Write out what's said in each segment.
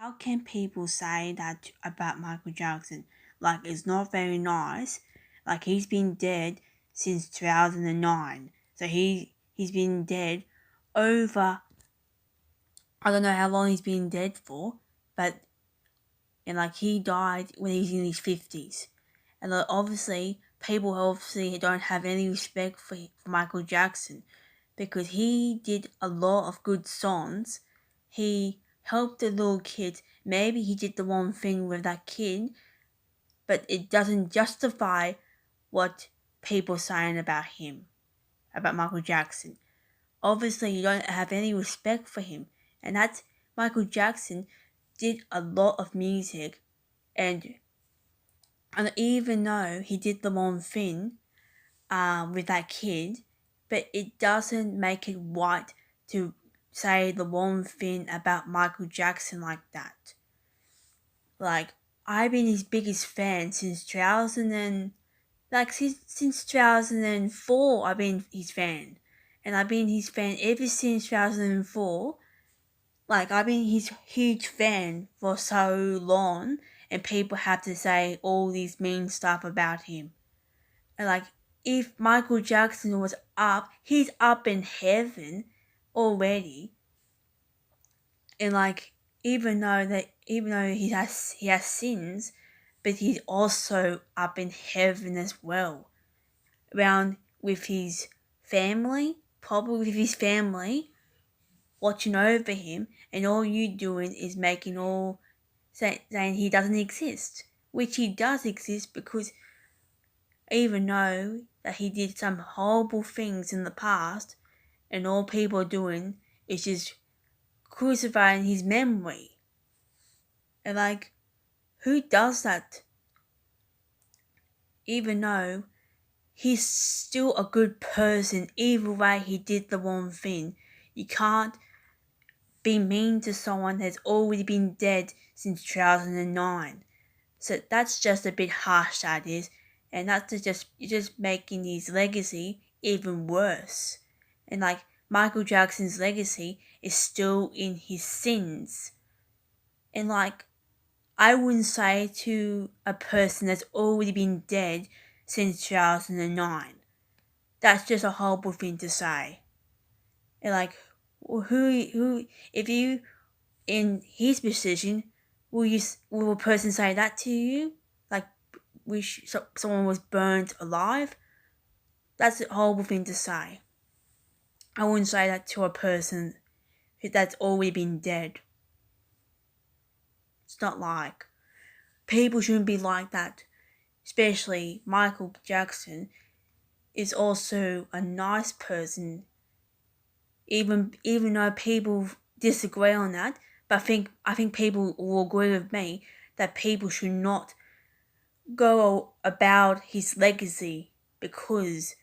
How can people say that about Michael Jackson? Like, it's not very nice. Like, he's been dead since 2009. So he's been dead over, I don't know how long he's been dead for, but, and like, he died when he's in his 50s. And like, obviously, people obviously don't have any respect for Michael Jackson because he did a lot of good songs. He helped the little kids. Maybe he did the wrong thing with that kid, but it doesn't justify what people saying about him, about Michael Jackson. Obviously, you don't have any respect for him, and that's Michael Jackson did a lot of music, and even though he did the wrong thing, with that kid, but it doesn't make it right to say the wrong thing about Michael Jackson like that. Like, I've been his biggest fan since 2000 and since 2004. I've been his fan, and I've been his fan ever since 2004. Like, I've been his huge fan for so long, and people have to say all these mean stuff about him. And like, if Michael Jackson was up, he's up in heaven already. And like, even though he has sins, but he's also up in heaven as well, around with his family, probably with his family, watching over him, and all you doing is making saying he doesn't exist, which he does exist because even though that he did some horrible things in the past, and all people are doing is just crucifying his memory. And like, who does that? Even though he's still a good person, either way he did the wrong thing. You can't be mean to someone that's already been dead since 2009. So that's just a bit harsh, that is, and that's just you're just making his legacy even worse. And like, Michael Jackson's legacy is still in his sins. And like, I wouldn't say to a person that's already been dead since 2009. That's just a horrible thing to say. And like, who, if you in his position, will a person say that to you? Like, wish someone was burnt alive? That's a horrible thing to say. I wouldn't say that to a person that's already been dead. It's not like. People shouldn't be like that. Especially Michael Jackson is also a nice person. Even though people disagree on that, but I think people will agree with me that people should not go about his legacy because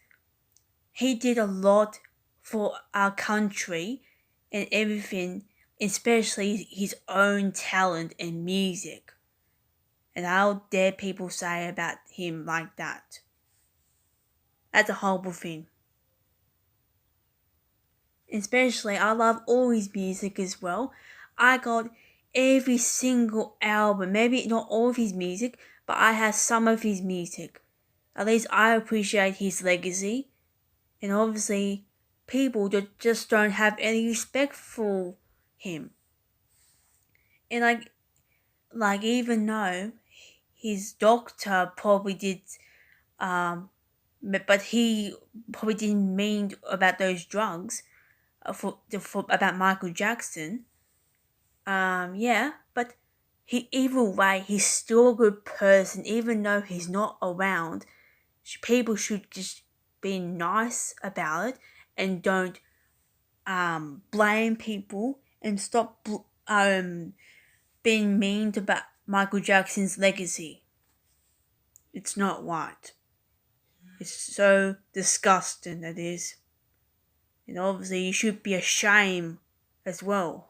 he did a lot for our country and everything, especially his own talent and music. And how dare people say about him like that? That's a horrible thing. Especially, I love all his music as well. I got every single album, maybe not all of his music, but I have some of his music. At least I appreciate his legacy. And obviously, people just don't have any respect for him. And like even though his doctor probably did, but he probably didn't mean about those drugs, for about Michael Jackson. Yeah, but either way, he's still a good person, even though he's not around. People should just be nice about it and don't blame people and stop being mean about Michael Jackson's legacy. It's not right. It's so disgusting, that is. And obviously, you should be ashamed as well.